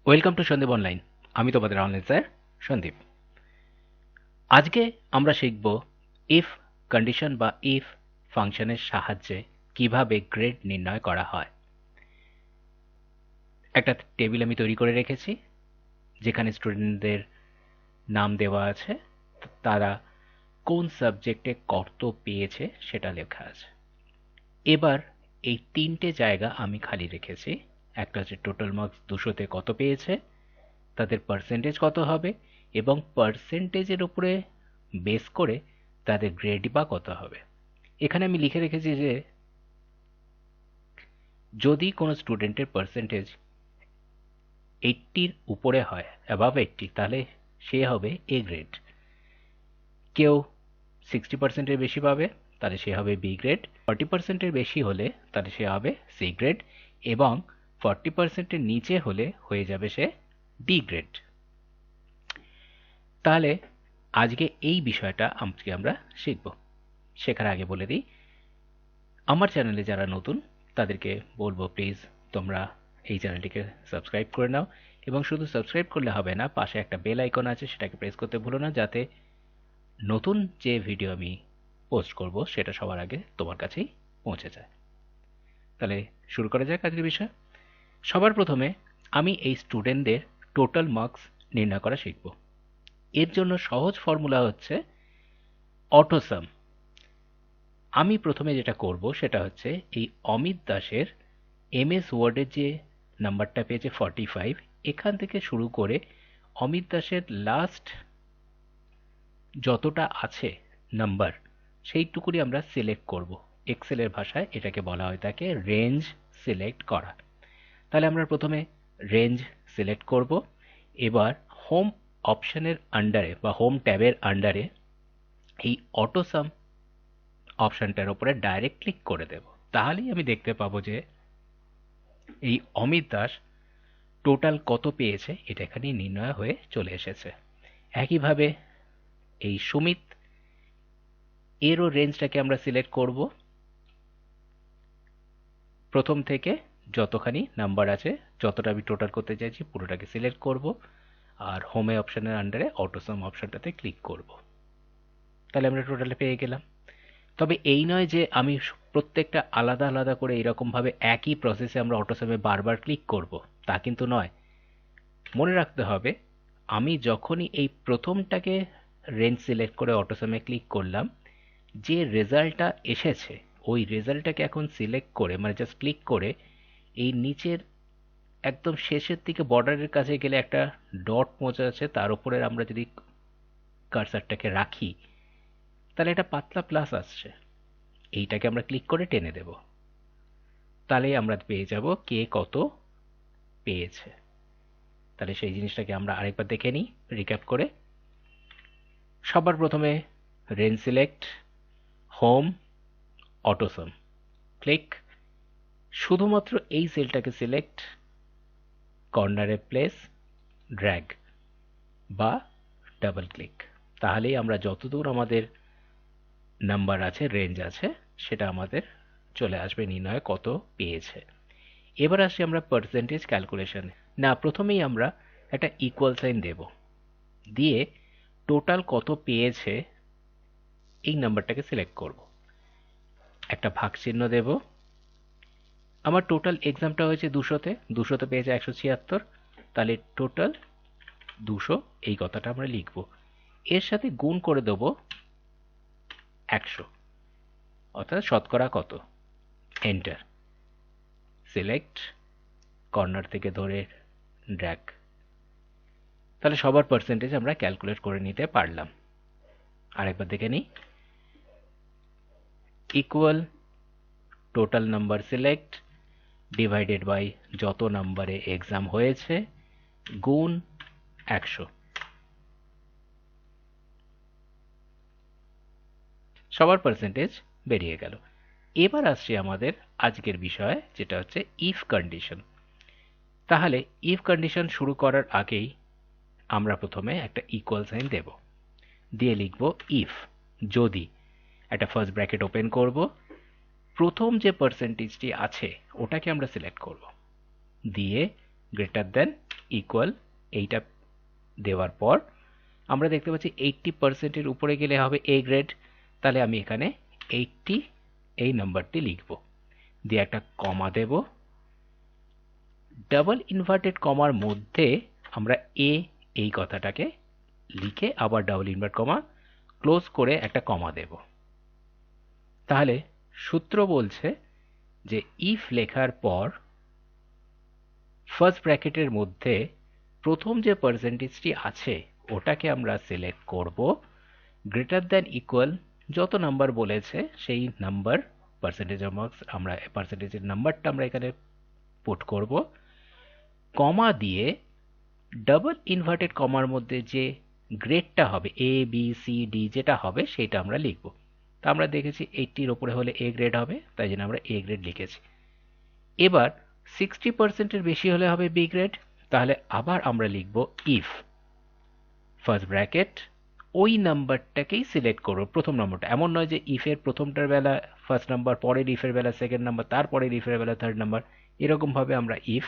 Welcome to Sandeep online. আমি তোমাদের online sir Sandeep. আজকে আমরা শিখব ইফ কন্ডিশন বা ইফ ফাংশনের সাহায্যে কিভাবে গ্রেড নির্ণয় করা হয়। একটা টেবিল আমি তৈরি করে রেখেছি যেখানে স্টুডেন্টদের নাম দেওয়া আছে, তারা কোন সাবজেক্টে কত পেয়েছে সেটা লেখা আছে। এবার এই তিনটে জায়গা আমি খালি রেখেছি। একটা হচ্ছে টোটাল মার্কস 200-তে কত পেয়েছে, তাদের পার্সেন্টেজ কত হবে, এবং পার্সেন্টেজের উপরে বেস করে তাদের গ্রেড বা কত হবে। এখানে আমি লিখে রেখেছি যে যদি কোনো স্টুডেন্টের পার্সেন্টেজ 80-র উপরে হয়, অ্যাবাভ 80, তাহলে সে হবে এ গ্রেড। কেউ 60%-এর বেশি পাবে তাহলে সে হবে বি গ্রেড, 40%-এর বেশি হলে তাহলে সে হবে সি গ্রেড, এবং 40%-এর নিচে হলে হয়ে যাবে সে ডি গ্রেড। তাহলে আজকে এই বিষয়টা আজকে আমরা শিখব। শেখার আগে বলে দিই, আমার চ্যানেলে যারা নতুন তাদেরকে বলবো প্লিজ তোমরা এই চ্যানেলটিকে সাবস্ক্রাইব করে নাও, এবং শুধু সাবস্ক্রাইব করলে হবে না, পাশে একটা বেল আইকন আছে সেটাকে প্রেস করতে ভুলো না, যাতে নতুন যে ভিডিও আমি পোস্ট করব সেটা সবার আগে তোমার কাছেই পৌঁছে যায়। তাহলে শুরু করা যাক আজকের বিষয়। সবার প্রথমে আমি এই স্টুডেন্টদের টোটাল মার্কস নির্ণয় করা শিখব। এর জন্য সহজ ফর্মুলা হচ্ছে অটোসাম। আমি প্রথমে যেটা করব সেটা হচ্ছে এই অমিত দাসের এমএস ওয়ার্ডের যে নাম্বারটা পেয়েছে 45, এখান থেকে শুরু করে অমিত দাসের লাস্ট যতটা আছে নাম্বার সেইটুকুনি আমরা সিলেক্ট করব। এক্সেলের ভাষায় এটাকে বলা হয় থাকে রেঞ্জ সিলেক্ট করা। তাহলে আমরা প্রথমে রেঞ্জ সিলেক্ট করব। এবার হোম অপশনের আন্ডারে বা হোম ট্যাবের আন্ডারে এই অটোসাম অপশনটার উপরে ডাইরেক্ট ক্লিক করে দেব। তাহলেই আমি দেখতে পাবো যে এই অমিত দাস টোটাল কত পেয়েছে এটা এখানে নির্ণয় হয়ে চলে এসেছে। একইভাবে এই সুমিত এরও রেঞ্জটাকে আমরা সিলেক্ট করব। প্রথম থেকে যতখানি নাম্বার আছে, যতটা আমি টোটাল করতে চাইছি পুরোটাকে সিলেক্ট করব, আর হোমে অপশনের আন্ডারে অটোসাম অপশনটাতে ক্লিক করব। তাহলে আমরা টোটালে পেয়ে গেলাম। তবে এই নয় যে আমি প্রত্যেকটা আলাদা আলাদা করে এরকমভাবে একই প্রসেসে আমরা অটোসামে বারবার ক্লিক করব, তা কিন্তু নয়। মনে রাখতে হবে আমি যখনই এই প্রথমটাকে রেঞ্জ সিলেক্ট করে অটোসামে ক্লিক করলাম, যে রেজাল্টটা এসেছে ওই রেজাল্টটাকে এখন সিলেক্ট করে মানে জাস্ট ক্লিক করে এই নিচের একদম শেষের দিকে বর্ডারের কাছে গেলে একটা ডট মোজা আছে, তার উপরে আমরা যদি কার্সারটাকে রাখি তাহলে একটা পাতলা প্লাস আসছে, এইটাকে আমরা ক্লিক করে টেনে দেব। তাহলে আমরা পেয়ে যাব কে কত পেয়েছে। তাহলে সেই জিনিসটাকে আমরা আরেকবার দেখে নিই রিক্যাপ করে। সবার প্রথমে range select, home, AutoSum, click. শুধুমাত্র এই সেলটাকে সিলেক্ট, কর্নারে প্লেস, ড্র্যাগ বা ডাবল ক্লিক। তাহলেই আমরা যতদূর আমাদের নাম্বার আছে, রেঞ্জ আছে, সেটা আমাদের চলে আসবে নির্ণয় কত পেয়েছে। এবার আসি আমরা পার্সেন্টেজ ক্যালকুলেশনে। না, প্রথমেই আমরা একটা ইকুয়াল সাইন দেব, দিয়ে টোটাল কত পেয়েছে এই নাম্বারটাকে সিলেক্ট করব, একটা ভাগ চিহ্ন দেব। আমার টোটাল এক্সামটা হয়েছে 200-তে, 200-তে পেয়েছে 176, তাহলে টোটাল 200 এই কথাটা আমরা লিখব। এর সাথে গুণ করে দেব 100, অর্থাৎ শতকরা কত, এন্টার, সিলেক্ট, কর্নার থেকে ধরে ড্র্যাগ। তাহলে সবার পার্সেন্টেজ আমরা ক্যালকুলেট করে নিতে পারলাম। আরেকবার দেখে নিই, equal total number select divided by যত নাম্বারে এক্সাম হয়েছে গুণ 100। সবার পার্সেন্টেজ বেরিয়ে গেল। এবার আসছে আমাদের আজকের বিষয়, যেটা হচ্ছে ইফ কন্ডিশন। তাহলে ইফ কন্ডিশন শুরু করার আগেই আমরা প্রথমে একটা ইকুয়াল সাইন দেব, দিয়ে লিখব ইফ, যদি, একটা ফার্স্ট ব্র্যাকেট ওপেন করব, প্রথম যে পার্সেন্টেজটি আছে ওটাকে আমরা সিলেক্ট করব, দিয়ে গ্রেটার দেন ইকুয়াল এইটা দেওয়ার পর আমরা দেখতে পাচ্ছি 80%-এর উপরে গেলে হবে এ গ্রেড। তাহলে আমি এখানে 80 এই নাম্বারটি লিখব, দিয়ে একটা কমা দেব। ডাবল ইনভার্টেড কমার মধ্যে আমরা এ এই কথাটাকে লিখে আবার ডাবল ইনভার্ট কমা ক্লোজ করে একটা কমা দেব। তাহলে সূত্র বলছে যে ইফ লেখার পর ফার্স্ট ব্র্যাকেটের মধ্যে প্রথম যে পার্সেন্টেজটি আছে ওটাকে আমরা সিলেক্ট করব, গ্রেটার দ্যান ইকুয়াল যত নাম্বার বলেছে সেই নাম্বার পার্সেন্টেজ অফ মার্কস আমরা পার্সেন্টেজের নাম্বারটা আমরা এখানে পুট করব, কমা দিয়ে ডাবল ইনভার্টেড কমার মধ্যে যে গ্রেডটা হবে এ বি সি ডি যেটা হবে সেটা আমরা লিখব। তা আমরা দেখেছি 80-র ওপরে হলে এ গ্রেড হবে, তাই জন্য আমরা এ গ্রেড লিখেছি। এবার 60%-এর বেশি হলে হবে বি গ্রেড। তাহলে আবার আমরা লিখব ইফ ফার্স্ট ব্র্যাকেট ওই নাম্বারটাকেই সিলেক্ট করব, প্রথম নম্বরটা। এমন নয় যে ইফের প্রথমটার বেলা ফার্স্ট নাম্বার, পরের ইফের বেলা সেকেন্ড নাম্বার, তারপরের ইফের বেলা থার্ড নাম্বার, এরকমভাবে আমরা ইফ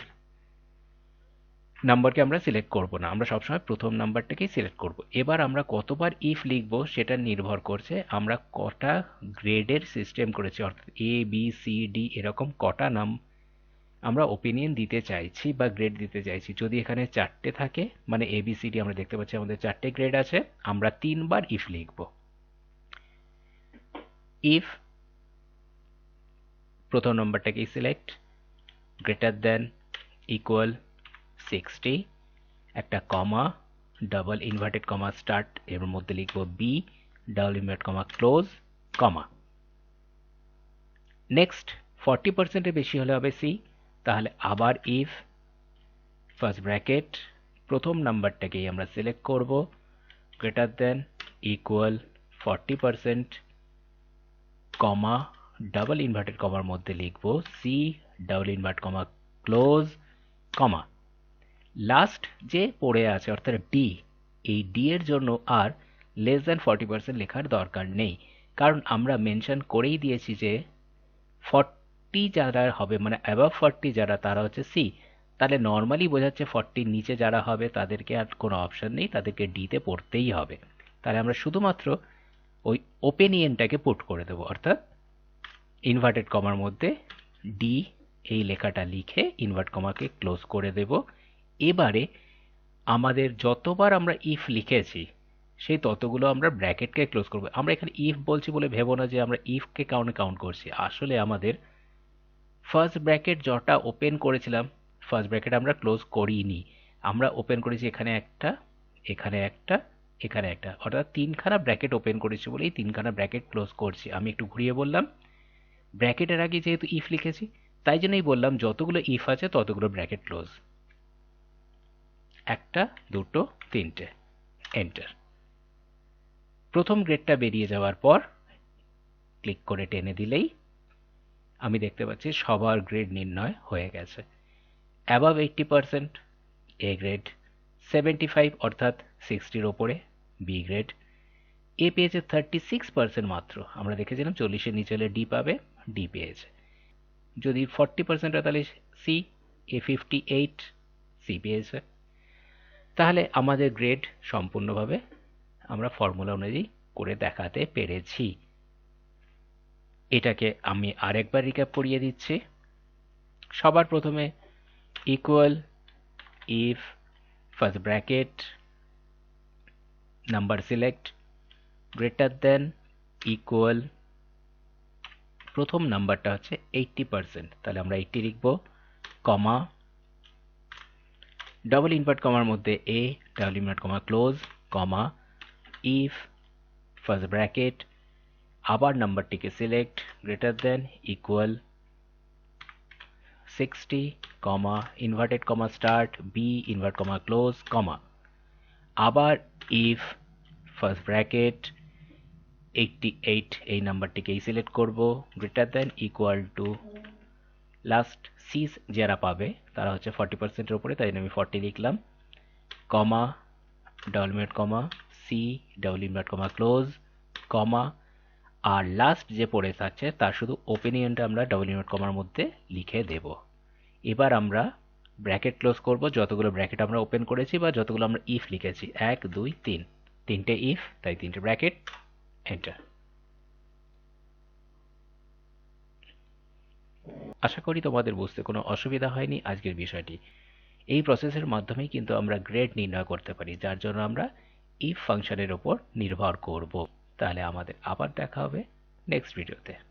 নাম্বারকে আমরা সিলেক্ট করব না, আমরা সবসময় প্রথম নাম্বারটাকেই সিলেক্ট করব। এবার আমরা কতবার ইফ লিখব সেটা নির্ভর করছে আমরা কটা গ্রেডের সিস্টেম করেছি, অর্থাৎ এ বি সি ডি এরকম কটা নাম আমরা ওপিনিয়ন দিতে চাইছি বা গ্রেড দিতে চাইছি। যদি এখানে 4টে থাকে মানে এ বি সি ডি আমরা দেখতে পাচ্ছি আমাদের 4টে গ্রেড আছে, আমরা 3বার ইফ লিখব। ইফ প্রথম নম্বরটাকেই সিলেক্ট, গ্রেটার দেন ইকুয়াল 60, একটা comma, double inverted comma start, এর মধ্যে লিখব B, double inverted comma close, comma. Next 40%-এর বেশি হলে হবে সি। তাহলে আবার ইফ ফার্স্ট ব্র্যাকেট প্রথম নাম্বারটাকেই আমরা সিলেক্ট করব, greater than equal 40%, comma, double inverted কমার মধ্যে লিখব C, double invert comma close, comma. Last যে পড়ে আছে অর্থাৎ ডি, এই ডি এর জন্য আর লেস দ্যান 40% লেখার দরকার নেই, কারণ আমরা মেনশন করেই দিয়েছি যে 40 যারা হবে মানে অ্যাবাভ 40 যারা তারা হচ্ছে সি। তাহলে নর্মালি বোঝাচ্ছে 40-র নিচে যারা হবে তাদেরকে আর কোনো অপশন নেই, তাদেরকে ডিতে পড়তেই হবে। তাহলে আমরা শুধুমাত্র ওই ওপিনিয়নটাকে পুট করে দেবো, অর্থাৎ ইনভার্টেড কমার মধ্যে ডি এই লেখাটা লিখে ইনভার্ট কমাকে ক্লোজ করে দেব। এবারে আমাদের যতবার আমরা ইফ লিখেছি সেই ততগুলো আমরা ব্র্যাকেটকে ক্লোজ করব। আমরা এখানে ইফ বলছি বলে ভেবো না যে আমরা ইফকে কাউন্ট করছি, আসলে আমাদের ফার্স্ট ব্র্যাকেট যটা ওপেন করেছিলাম ফার্স্ট ব্র্যাকেট আমরা ক্লোজ করিনি, আমরা ওপেন করেছি এখানে একটা, এখানে একটা, এখানে একটা, অর্থাৎ 3খানা ব্র্যাকেট ওপেন করেছি বলেই 3খানা ব্র্যাকেট ক্লোজ করছি। আমি একটু ঘুরিয়ে বললাম, ব্র্যাকেটের আগে যেহেতু ইফ লিখেছি তাই জন্যই বললাম যতগুলো ইফ আছে ততগুলো ব্র্যাকেট ক্লোজ। একটা, দুটো, তিনটে, এন্টার। প্রথম গ্রেডটা বেরিয়ে যাওয়ার পর ক্লিক করে টেনে দিলেই আমি দেখতে পাচ্ছি সবার গ্রেড নির্ণয় হয়ে গেছে। অ্যাবাভ 80% এ গ্রেড, 75 অর্থাৎ 60-র ওপরে বি গ্রেড, এ পেয়েছে 36% মাত্র, আমরা দেখেছিলাম 40-এর নিচে হলে ডি পাবে, ডি পেয়েছে। যদি 40% হয় তাহলে সি, এ 58 সি পেয়েছে। তাহলে আমাদের গ্রেড সম্পূর্ণভাবে আমরা ফর্মুলা অনুযায়ী করে দেখাতে পেরেছি। এটাকে আমি আরেকবার রিক্যাপ করিয়ে দিচ্ছি। সবার প্রথমে equal if first bracket number select, greater than equal প্রথম নাম্বারটা হচ্ছে 80%, তাহলে আমরা 80 লিখব, কমা, ডাবল ইনভার্ট কমার মধ্যে A, double invert comma close, comma, if first bracket আবার নাম্বারটিকে select, greater than equal 60, comma, inverted comma start, B, invert comma close, comma, আবার ইফ ফার্স্ট ব্র্যাকেট 88 এই নাম্বারটিকেই সিলেক্ট করব, greater than equal to last C যারা পাবে তারা হচ্ছে 40%-এর উপরে, তাই আমি 40 লিখলাম, comma, double invert comma C, double invert comma close, comma, আর লাস্ট যে পড়ে থাকছে তার শুধু ওপিনিয়নটা আমরা ডাবল ইনভার্ট কমার মধ্যে লিখে দেব। এবার আমরা ব্র্যাকেট ক্লোজ করব যতগুলো ব্র্যাকেট আমরা ওপেন করেছি বা যতগুলো আমরা ইফ লিখেছি, 1 2 3, তিনটে ইফ তাই তিনটে ব্র্যাকেট, এন্টার। আশা করি তোমাদের বুঝতে কোনো অসুবিধা হয়নি আজকের বিষয়টি। এই প্রসেসের মাধ্যমেই কিন্তু আমরা গ্রেড নির্ণয় করতে পারি, যার জন্য আমরা ইফ ফাংশনের উপর নির্ভর করব। তাহলে আমাদের আবার দেখা হবে নেক্সট ভিডিওতে।